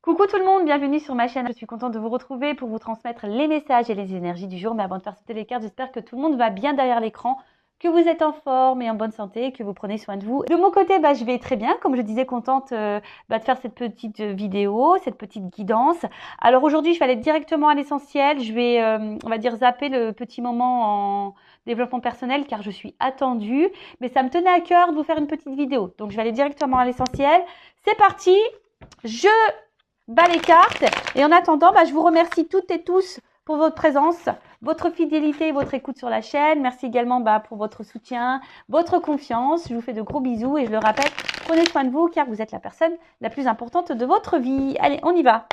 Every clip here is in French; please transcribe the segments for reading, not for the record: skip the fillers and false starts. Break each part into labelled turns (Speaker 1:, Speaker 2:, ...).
Speaker 1: Coucou tout le monde, bienvenue sur ma chaîne. Je suis contente de vous retrouver pour vous transmettre les messages et les énergies du jour. Mais avant de faire sauter les cartes, j'espère que tout le monde va bien derrière l'écran, que vous êtes en forme et en bonne santé, que vous prenez soin de vous. De mon côté, je vais très bien. Comme je disais, contente de faire cette petite vidéo, cette petite guidance. Alors aujourd'hui, je vais aller directement à l'essentiel. Je vais, on va dire, zapper le petit moment en développement personnel car je suis attendue. Mais ça me tenait à cœur de vous faire une petite vidéo. Donc je vais aller directement à l'essentiel. C'est parti. Je bas les cartes. Et en attendant, je vous remercie toutes et tous pour votre présence, votre fidélité et votre écoute sur la chaîne. Merci également pour votre soutien, votre confiance. Je vous fais de gros bisous et je le rappelle, prenez soin de vous car vous êtes la personne la plus importante de votre vie. Allez, on y va.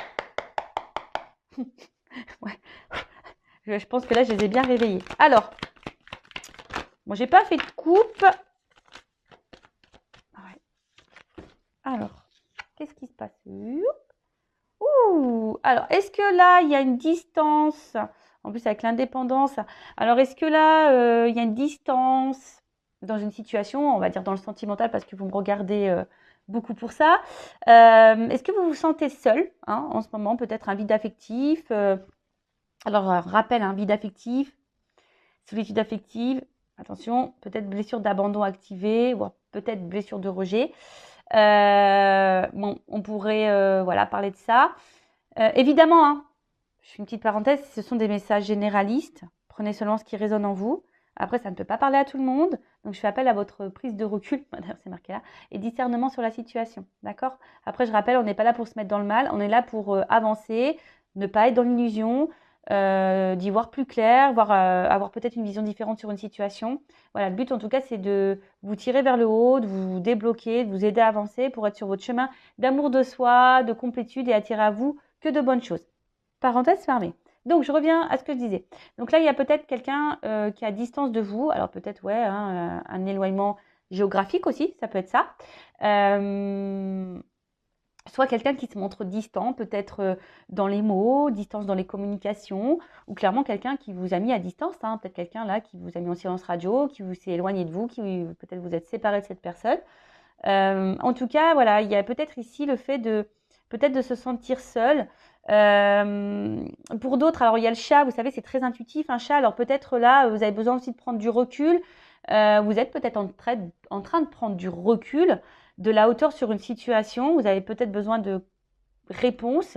Speaker 1: Ouais. Je pense que là, je les ai bien réveillés. Alors, bon, j'ai pas fait de coupe. Ouais. Alors, qu'est-ce qui se passe? Ouh, alors, est-ce que là, il y a une distance? En plus, avec l'indépendance. Alors, est-ce que là, il y a une distance dans une situation, on va dire dans le sentimental, parce que vous me regardez beaucoup pour ça. Est-ce que vous vous sentez seul en ce moment? Peut-être un vide affectif. Alors, rappel, un vide affectif, solitude affective. Attention, peut-être blessure d'abandon activée, ou peut-être blessure de rejet. Bon, on pourrait parler de ça. Évidemment, je fais une petite parenthèse, ce sont des messages généralistes. Prenez seulement ce qui résonne en vous. Après, ça ne peut pas parler à tout le monde. Donc, je fais appel à votre prise de recul, d'ailleurs c'est marqué là, et discernement sur la situation. D'accord? Après, je rappelle, on n'est pas là pour se mettre dans le mal. On est là pour avancer, ne pas être dans l'illusion, d'y voir plus clair, avoir peut-être une vision différente sur une situation. Voilà, le but en tout cas, c'est de vous tirer vers le haut, de vous débloquer, de vous aider à avancer pour être sur votre chemin d'amour de soi, de complétude et attirer à vous que de bonnes choses. Parenthèse fermée. Donc, je reviens à ce que je disais. Donc là, il y a peut-être quelqu'un qui est à distance de vous. Alors peut-être, un éloignement géographique aussi, ça peut être ça. Soit quelqu'un qui se montre distant, peut-être dans les mots, distance dans les communications, ou clairement quelqu'un qui vous a mis à distance, peut-être quelqu'un là qui vous a mis en silence radio, qui vous s'est éloigné de vous, qui peut-être vous êtes séparé de cette personne. En tout cas, voilà, il y a peut-être ici le fait de peut-être de se sentir seul. Pour d'autres, alors il y a le chat, vous savez, c'est très intuitif, un chat. Alors peut-être là, vous avez besoin aussi de prendre du recul. Vous êtes peut-être en train de prendre du recul, de la hauteur sur une situation. Vous avez peut-être besoin de réponses.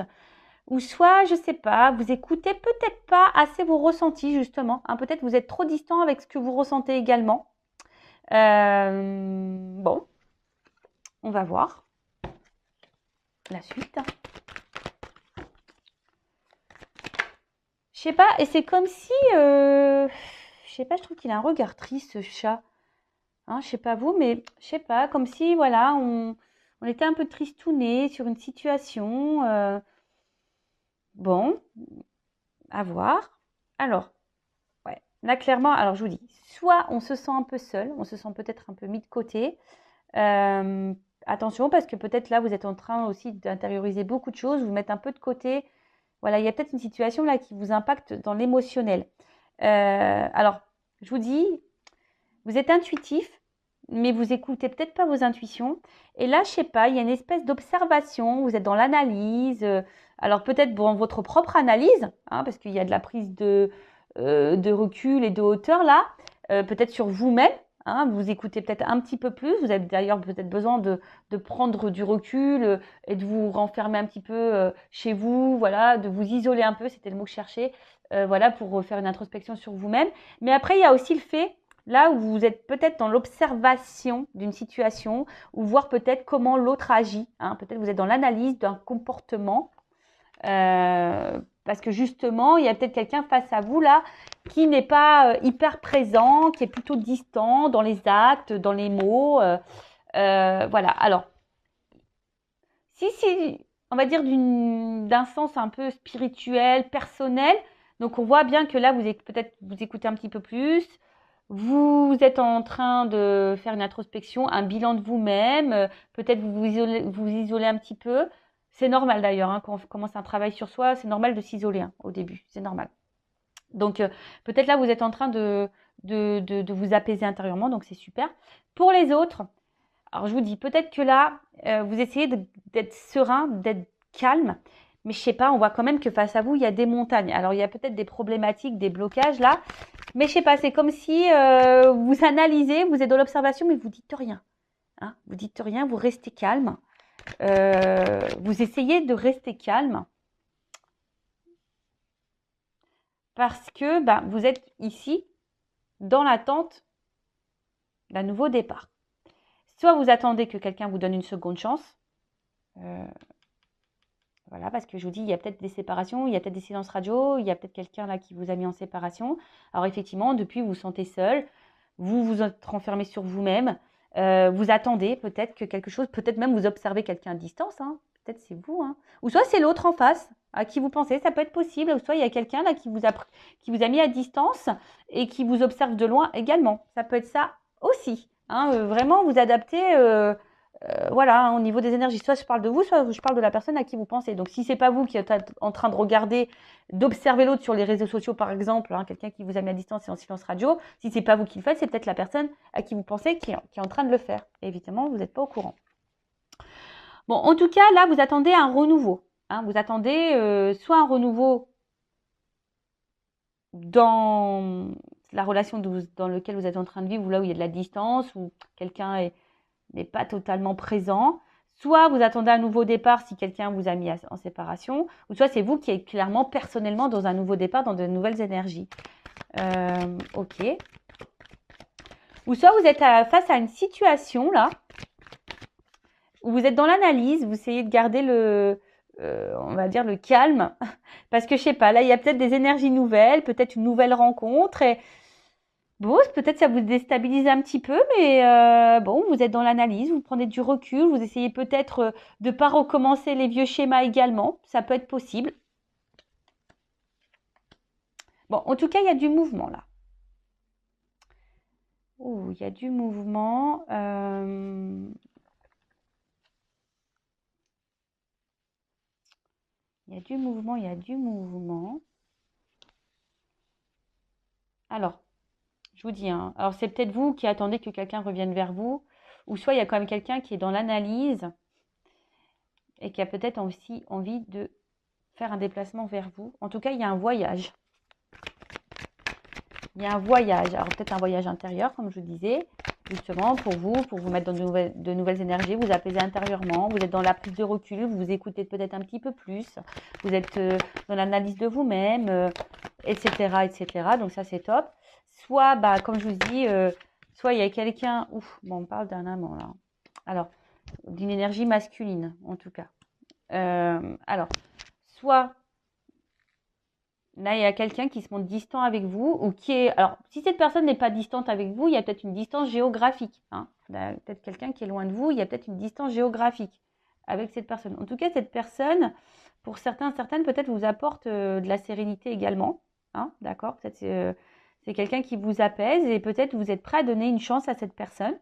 Speaker 1: Ou soit, je ne sais pas, vous écoutez peut-être pas assez vos ressentis, justement. Peut-être vous êtes trop distant avec ce que vous ressentez également. Bon, on va voir la suite. Je sais pas, et c'est comme si, je sais pas, je trouve qu'il a un regard triste, ce chat. Je sais pas vous, mais je sais pas, comme si, voilà, on était un peu tristouné sur une situation. Bon, à voir. Alors, ouais, là, clairement, alors je vous dis, soit on se sent un peu seul, on se sent peut-être un peu mis de côté. Attention, parce que peut-être là, vous êtes en train aussi d'intérioriser beaucoup de choses, vous mettre un peu de côté. Voilà, il y a peut-être une situation là qui vous impacte dans l'émotionnel. Alors, je vous dis, vous êtes intuitif, mais vous écoutez peut-être pas vos intuitions. Et là, je sais pas, il y a une espèce d'observation, vous êtes dans l'analyse. Alors peut-être dans votre propre analyse, parce qu'il y a de la prise de recul et de hauteur là, peut-être sur vous-même. Vous écoutez peut-être un petit peu plus. Vous avez d'ailleurs peut-être besoin de prendre du recul et de vous renfermer un petit peu chez vous, voilà, de vous isoler un peu, c'était le mot que je cherchais, voilà, pour faire une introspection sur vous-même. Mais après, il y a aussi le fait, là où vous êtes peut-être dans l'observation d'une situation, ou voir peut-être comment l'autre agit. Peut-être vous êtes dans l'analyse d'un comportement. Parce que justement, il y a peut-être quelqu'un face à vous là qui n'est pas hyper présent, qui est plutôt distant dans les actes, dans les mots. Voilà. Alors, si on va dire d'un sens un peu spirituel, personnel, donc on voit bien que là, peut-être vous écoutez un petit peu plus. Vous êtes en train de faire une introspection, un bilan de vous-même. Peut-être vous isolez un petit peu. C'est normal d'ailleurs, quand on commence un travail sur soi, c'est normal de s'isoler au début, c'est normal. Donc peut-être là, vous êtes en train de vous apaiser intérieurement, donc c'est super. Pour les autres, alors je vous dis, peut-être que là, vous essayez d'être serein, d'être calme. Mais je sais pas, on voit quand même que face à vous, il y a des montagnes. Alors, il y a peut-être des problématiques, des blocages là. Mais je sais pas, c'est comme si vous analysez, vous êtes dans l'observation, mais vous dites rien. Hein, vous dites rien, vous restez calme. Vous essayez de rester calme. Parce que vous êtes ici dans l'attente d'un nouveau départ. Soit vous attendez que quelqu'un vous donne une seconde chance. Voilà, parce que je vous dis, il y a peut-être des séparations, il y a peut-être des silences radio, il y a peut-être quelqu'un là qui vous a mis en séparation. Alors effectivement, depuis, vous vous sentez seul, vous vous êtes renfermé sur vous-même, vous attendez peut-être que quelque chose, peut-être même vous observez quelqu'un à distance, hein, peut-être c'est vous, hein. Ou soit c'est l'autre en face à qui vous pensez, ça peut être possible, ou soit il y a quelqu'un là qui vous a mis à distance et qui vous observe de loin également. Ça peut être ça aussi, hein, vraiment vous adapter. Voilà, hein, au niveau des énergies, soit je parle de vous, soit je parle de la personne à qui vous pensez. Donc, si c'est pas vous qui êtes en train de regarder, d'observer l'autre sur les réseaux sociaux, par exemple, hein, quelqu'un qui vous a mis à distance et en silence radio, si c'est pas vous qui le faites, c'est peut-être la personne à qui vous pensez qui est en train de le faire. Et évidemment, vous n'êtes pas au courant. Bon, en tout cas, là, vous attendez un renouveau. Hein, vous attendez soit un renouveau dans la relation dans laquelle vous êtes en train de vivre, ou là où il y a de la distance, où quelqu'un n'est pas totalement présent. Soit vous attendez un nouveau départ si quelqu'un vous a mis en séparation, ou soit c'est vous qui êtes clairement personnellement dans un nouveau départ, dans de nouvelles énergies. Ok. Ou soit vous êtes face à une situation là, où vous êtes dans l'analyse, vous essayez de garder on va dire le calme, parce que je sais pas, là il y a peut-être des énergies nouvelles, peut-être une nouvelle rencontre, et bon, peut-être ça vous déstabilise un petit peu, mais bon, vous êtes dans l'analyse, vous prenez du recul, vous essayez peut-être de ne pas recommencer les vieux schémas également, ça peut être possible. Bon, en tout cas, il y a du mouvement là. Oh, il y a du mouvement. Il y a du mouvement, il y a du mouvement. Alors, je vous dis, hein, alors c'est peut-être vous qui attendez que quelqu'un revienne vers vous, ou soit il y a quand même quelqu'un qui est dans l'analyse et qui a peut-être aussi envie de faire un déplacement vers vous. En tout cas, il y a un voyage. Il y a un voyage, alors peut-être un voyage intérieur, comme je vous disais, justement pour vous mettre dans de nouvelles énergies, vous apaiser intérieurement, vous êtes dans la prise de recul, vous vous écoutez peut-être un petit peu plus, vous êtes dans l'analyse de vous-même, etc., etc. Donc ça, c'est top. Soit, comme je vous dis, soit il y a quelqu'un, bon, on parle d'un amant là. Alors, d'une énergie masculine, en tout cas. Alors, soit là, il y a quelqu'un qui se montre distant avec vous ou qui est... Alors, si cette personne n'est pas distante avec vous, il y a peut-être une distance géographique. Hein. Peut-être quelqu'un qui est loin de vous, il y a peut-être une distance géographique avec cette personne. En tout cas, cette personne, pour certaines, peut-être vous apporte de la sérénité également. Hein, d'accord? Peut-être c'est quelqu'un qui vous apaise et peut-être vous êtes prêt à donner une chance à cette personne.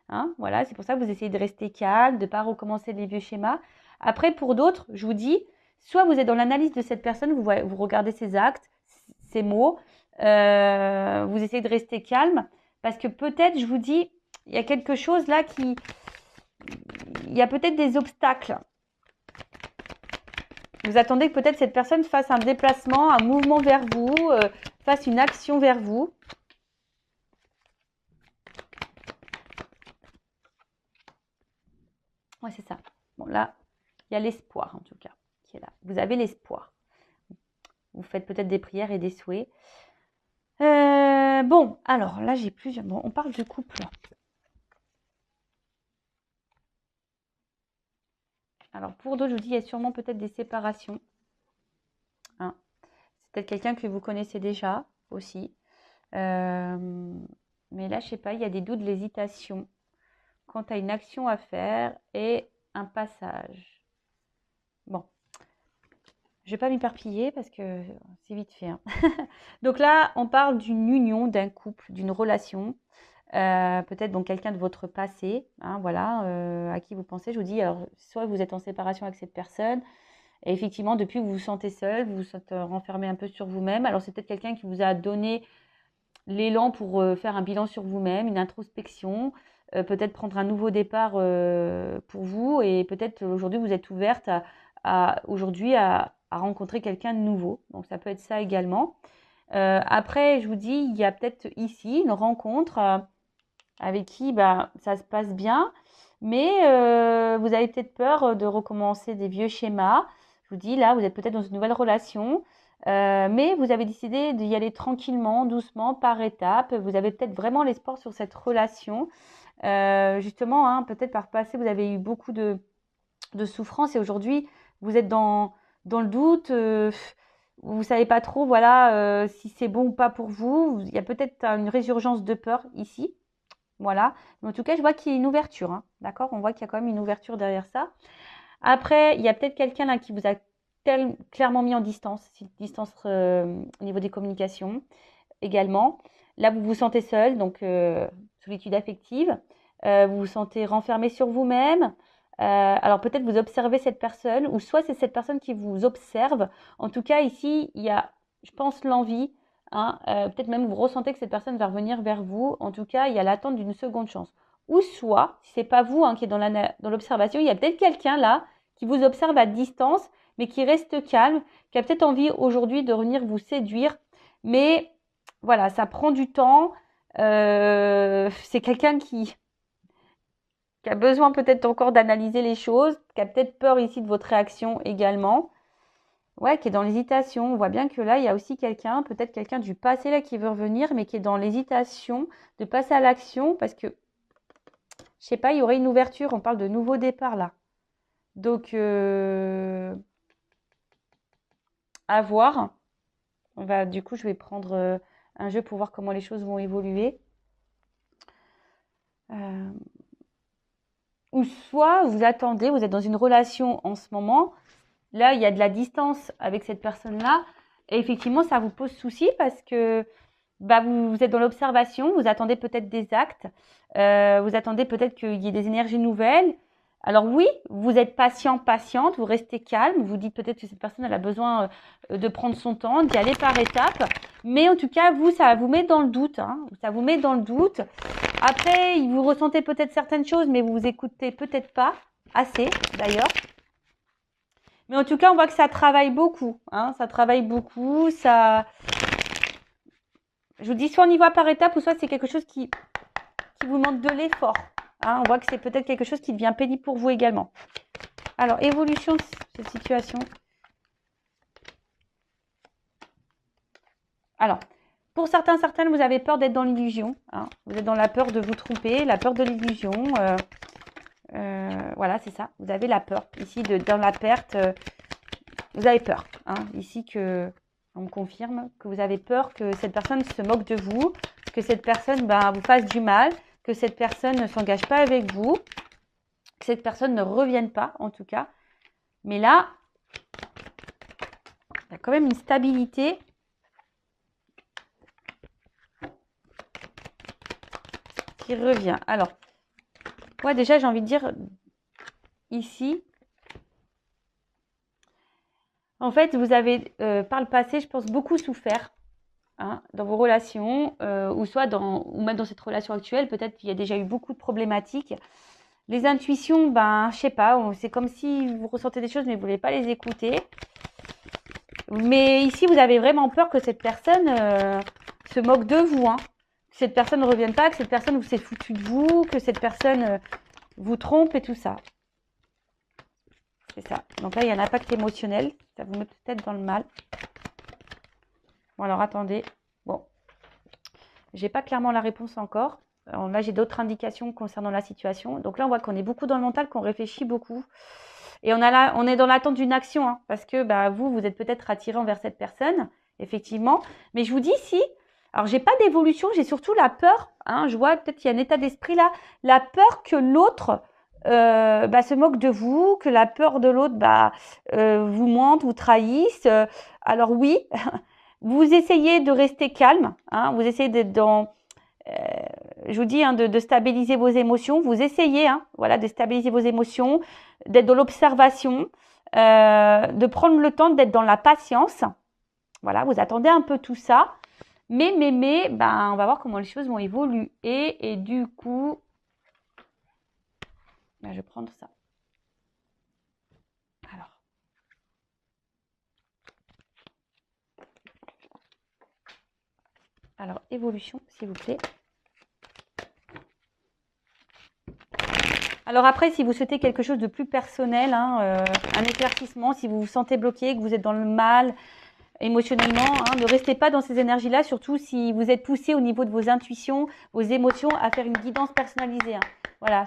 Speaker 1: Hein, voilà, c'est pour ça que vous essayez de rester calme, de ne pas recommencer les vieux schémas. Après, pour d'autres, je vous dis, soit vous êtes dans l'analyse de cette personne, vous regardez ses actes, ses mots, vous essayez de rester calme, parce que peut-être, je vous dis, il y a quelque chose là il y a peut-être des obstacles. Vous attendez que peut-être cette personne fasse un déplacement, un mouvement vers vous, fasse une action vers vous. Ouais, c'est ça. Bon, là, il y a l'espoir, en tout cas, qui est là. Vous avez l'espoir. Vous faites peut-être des prières et des souhaits. Bon, alors, là, j'ai plusieurs... Bon, on parle de couple. Alors, pour d'autres, je vous dis, il y a sûrement peut-être des séparations. Hein. C'est peut-être quelqu'un que vous connaissez déjà, aussi. Mais là, je sais pas, il y a des doutes, de l'hésitation quant à une action à faire et un passage. Bon, je vais pas m'éparpiller parce que c'est vite fait. Hein. Donc là, on parle d'une union, d'un couple, d'une relation. Peut-être donc quelqu'un de votre passé, hein, voilà, à qui vous pensez. Je vous dis, alors, soit vous êtes en séparation avec cette personne, et effectivement, depuis, vous vous sentez seul, vous vous êtes renfermé un peu sur vous-même. Alors, c'est peut-être quelqu'un qui vous a donné l'élan pour faire un bilan sur vous-même, une introspection, peut-être prendre un nouveau départ pour vous et peut-être aujourd'hui vous êtes ouverte aujourd'hui à rencontrer quelqu'un de nouveau. Donc ça peut être ça également. Après, je vous dis, il y a peut-être ici une rencontre avec qui ça se passe bien, mais vous avez peut-être peur de recommencer des vieux schémas. Je vous dis, là, vous êtes peut-être dans une nouvelle relation, mais vous avez décidé d'y aller tranquillement, doucement, par étapes. Vous avez peut-être vraiment l'espoir sur cette relation. Justement, hein, peut-être par le passé, vous avez eu beaucoup de souffrance et aujourd'hui, vous êtes dans le doute. Vous ne savez pas trop, voilà, si c'est bon ou pas pour vous. Il y a peut-être une résurgence de peur ici. Voilà. Mais en tout cas, je vois qu'il y a une ouverture, hein. D'accord? On voit qu'il y a quand même une ouverture derrière ça. Après, il y a peut-être quelqu'un là qui vous a clairement mis en distance, distance au niveau des communications également. Là, vous vous sentez seul, donc solitude affective. Vous vous sentez renfermé sur vous-même. Alors peut-être vous observez cette personne, ou soit c'est cette personne qui vous observe. En tout cas, ici, il y a, je pense, l'envie. Hein, peut-être même vous ressentez que cette personne va revenir vers vous. En tout cas, il y a l'attente d'une seconde chance. Ou soit, si c'est pas vous, hein, qui est dans l'observation, il y a peut-être quelqu'un là qui vous observe à distance, mais qui reste calme, qui a peut-être envie aujourd'hui de venir vous séduire. Mais voilà, ça prend du temps. C'est quelqu'un qui a besoin peut-être encore d'analyser les choses, qui a peut-être peur ici de votre réaction également. Ouais, qui est dans l'hésitation. On voit bien que là, il y a aussi quelqu'un, peut-être quelqu'un du passé là qui veut revenir, mais qui est dans l'hésitation de passer à l'action parce que, je sais pas, il y aurait une ouverture. On parle de nouveau départ là. Donc, à voir. Du coup, je vais prendre un jeu pour voir comment les choses vont évoluer. Ou soit vous attendez, vous êtes dans une relation en ce moment. Là, il y a de la distance avec cette personne-là. Et effectivement, ça vous pose souci parce que vous êtes dans l'observation, vous attendez peut-être des actes, vous attendez peut-être qu'il y ait des énergies nouvelles. Alors oui, vous êtes patiente, vous restez calme, vous dites peut-être que cette personne elle a besoin de prendre son temps, d'y aller par étapes. Mais en tout cas, vous, ça vous met dans le doute. Hein, ça vous met dans le doute. Après, vous ressentez peut-être certaines choses, mais vous écoutez peut-être pas assez d'ailleurs. Mais en tout cas, on voit que ça travaille beaucoup. Hein, ça travaille beaucoup. Ça, je vous dis, soit on y va par étapes, ou soit c'est quelque chose qui vous demande de l'effort. Hein, on voit que c'est peut-être quelque chose qui devient pénible pour vous également. Alors, évolution de cette situation. Alors, pour certaines, vous avez peur d'être dans l'illusion. Hein. Vous êtes dans la peur de vous tromper, la peur de l'illusion. Voilà, c'est ça. Vous avez la peur. Ici, dans la perte, vous avez peur. Hein. Ici, on me confirme que vous avez peur que cette personne se moque de vous, que cette personne vous fasse du mal, que cette personne ne s'engage pas avec vous, que cette personne ne revienne pas, en tout cas. Mais là, il y a quand même une stabilité. Qui revient. Alors, ouais, déjà, j'ai envie de dire, ici, en fait, vous avez, par le passé, je pense, beaucoup souffert. Hein, dans vos relations, ou même dans cette relation actuelle, peut-être qu'il y a déjà eu beaucoup de problématiques. Les intuitions, je sais pas, c'est comme si vous ressentez des choses, mais vous ne voulez pas les écouter. Mais ici, vous avez vraiment peur que cette personne se moque de vous, hein. Que cette personne ne revienne pas, que cette personne vous s'est foutu de vous, que cette personne vous trompe et tout ça. C'est ça. Donc là, il y a un impact émotionnel. Ça vous met peut-être dans le mal. Bon, alors attendez. Bon, j'ai pas clairement la réponse encore. Alors, là, j'ai d'autres indications concernant la situation. Donc là, on voit qu'on est beaucoup dans le mental, qu'on réfléchit beaucoup. Et on est dans l'attente d'une action, hein, parce que vous êtes peut-être attiré envers cette personne, effectivement. Mais je vous dis, si, alors j'ai pas d'évolution, j'ai surtout la peur. Hein, je vois peut-être qu'il y a un état d'esprit là, la peur que l'autre se moque de vous, que la peur de l'autre vous mente, vous trahisse. Alors oui, vous essayez de rester calme, hein, vous essayez d'être dans, je vous dis, hein, de stabiliser vos émotions. Vous essayez, hein, voilà, de stabiliser vos émotions, d'être dans l'observation, de prendre le temps d'être dans la patience. Voilà, vous attendez un peu tout ça. Mais, on va voir comment les choses vont évoluer. Et du coup, je vais prendre ça. Alors, Alors, évolution, s'il vous plaît. Alors après, si vous souhaitez quelque chose de plus personnel, hein, un éclaircissement, si vous vous sentez bloqué, que vous êtes dans le mal émotionnellement, hein, ne restez pas dans ces énergies-là, surtout si vous êtes poussé au niveau de vos intuitions, vos émotions, à faire une guidance personnalisée. Hein. Voilà,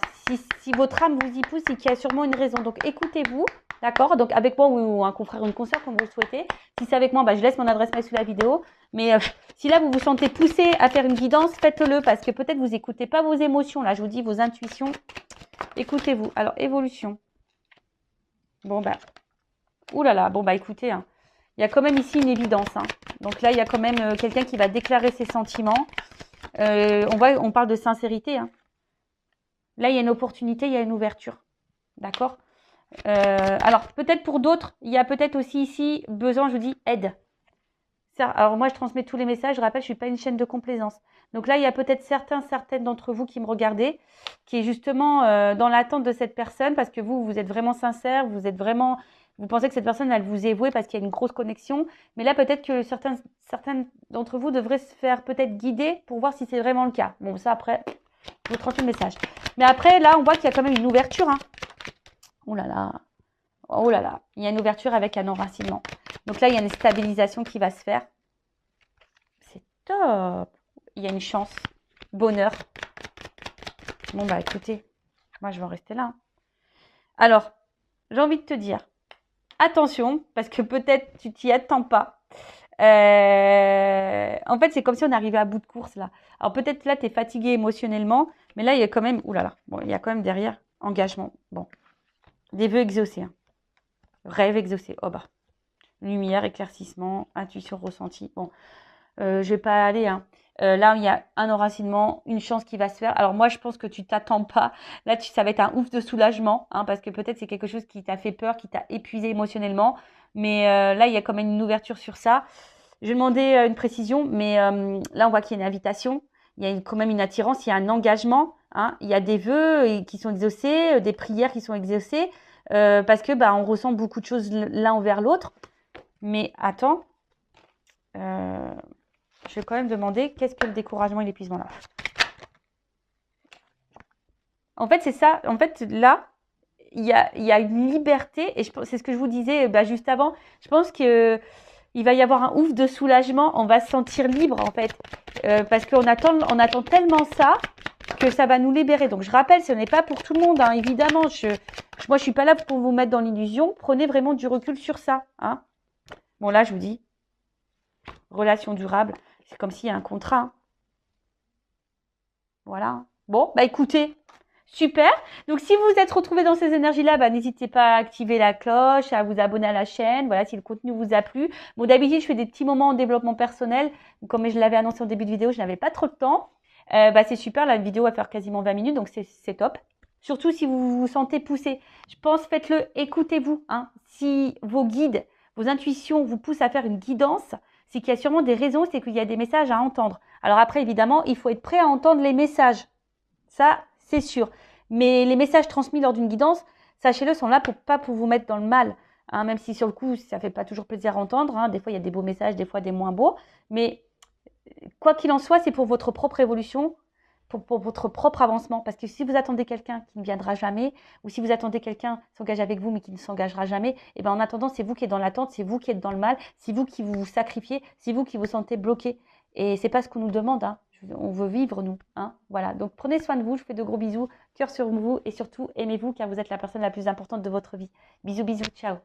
Speaker 1: si votre âme vous y pousse, c'est qu'il y a sûrement une raison. Donc écoutez-vous, d'accord? Donc avec moi ou un confrère ou une consoeur, comme vous le souhaitez. Si c'est avec moi, bah, je laisse mon adresse mail sous la vidéo. Mais si là, vous vous sentez poussé à faire une guidance, faites-le parce que peut-être vous n'écoutez pas vos émotions. Là, je vous dis vos intuitions. Écoutez-vous. Alors, évolution. Bon, bah, oulala, bon, bah, écoutez, hein. Il y a quand même ici une évidence. Hein. Donc là, il y a quand même quelqu'un qui va déclarer ses sentiments. On parle de sincérité. Hein. Là, il y a une opportunité, il y a une ouverture. D'accord? Alors, peut-être pour d'autres, il y a peut-être aussi ici besoin, je vous dis, aide. Alors moi, je transmets tous les messages. Je rappelle, je ne suis pas une chaîne de complaisance. Donc là, il y a peut-être certaines d'entre vous qui me regardez, qui est justement dans l'attente de cette personne parce que vous êtes vraiment sincère, vous pensez que cette personne, elle vous est vouée parce qu'il y a une grosse connexion. Mais là, peut-être que certains d'entre vous devraient se faire peut-être guider pour voir si c'est vraiment le cas. Bon, ça, après, je vous transmets le message. Mais après, là, on voit qu'il y a quand même une ouverture. Hein. Oh là là. Oh là là. Il y a une ouverture avec un enracinement. Donc là, il y a une stabilisation qui va se faire. C'est top. Il y a une chance. Bonheur. Bon, bah écoutez, moi, je vais en rester là. Alors, j'ai envie de te dire, attention, parce que peut-être tu t'y attends pas. En fait, c'est comme si on arrivait à bout de course, là. Alors, peut-être là, tu es fatigué émotionnellement, mais là, il y a quand même, oulala, bon, il y a quand même derrière engagement. Bon, des vœux exaucés. Hein. Rêve exaucé. Oh bah. Lumière, éclaircissement, intuition ressentie. Bon, je vais pas aller. Hein. Là, il y a un enracinement, une chance qui va se faire. Alors moi, je pense que tu t'attends pas. Là, ça va être un ouf de soulagement, hein, parce que peut-être c'est quelque chose qui t'a fait peur, qui t'a épuisé émotionnellement. Mais là, il y a quand même une ouverture sur ça. Je vais demander une précision, mais là, on voit qu'il y a une invitation. Il y a quand même une attirance, il y a un engagement. Hein, il y a des vœux qui sont exaucés, des prières qui sont exaucées, parce que on ressent beaucoup de choses l'un envers l'autre. Mais attends, je vais quand même demander qu'est-ce que le découragement et l'épuisement là. En fait, c'est ça. En fait, là, il y a une liberté, et c'est ce que je vous disais juste avant. Je pense qu'il va y avoir un ouf de soulagement. On va se sentir libre, en fait, parce qu'on attend tellement ça que ça va nous libérer. Donc, je rappelle, ce n'est pas pour tout le monde, hein, évidemment. Moi, je suis pas là pour vous mettre dans l'illusion. Prenez vraiment du recul sur ça. Hein. Bon, là, je vous dis, relation durable, c'est comme s'il y a un contrat. Hein. Voilà. Bon, écoutez, super. Donc, si vous vous êtes retrouvé dans ces énergies-là, n'hésitez pas à activer la cloche, à vous abonner à la chaîne. Voilà, si le contenu vous a plu. Bon, d'habitude, je fais des petits moments en développement personnel. Comme je l'avais annoncé au début de vidéo, je n'avais pas trop de temps. C'est super, la vidéo va faire quasiment 20 minutes, donc c'est top. Surtout si vous vous sentez poussé. Je pense, faites-le, écoutez-vous. Hein. Si vos guides, vos intuitions vous poussent à faire une guidance, c'est qu'il y a sûrement des raisons, c'est qu'il y a des messages à entendre. Alors après, évidemment, il faut être prêt à entendre les messages. Ça, c'est sûr. Mais les messages transmis lors d'une guidance, sachez-le, sont là pour vous mettre dans le mal. Hein, même si sur le coup, ça ne fait pas toujours plaisir à entendre. Hein. Des fois, il y a des beaux messages, des fois des moins beaux. Mais quoi qu'il en soit, c'est pour votre propre évolution, pour votre propre avancement. Parce que si vous attendez quelqu'un qui ne viendra jamais, ou si vous attendez quelqu'un qui s'engage avec vous mais qui ne s'engagera jamais, en attendant, c'est vous qui êtes dans l'attente, c'est vous qui êtes dans le mal, c'est vous qui vous sacrifiez, c'est vous qui vous sentez bloqué. Et c'est pas ce qu'on nous demande. Hein. On veut vivre, nous. Hein. Voilà. Donc, prenez soin de vous. Je fais de gros bisous. Cœur sur vous. Et surtout, aimez-vous car vous êtes la personne la plus importante de votre vie. Bisous, bisous. Ciao.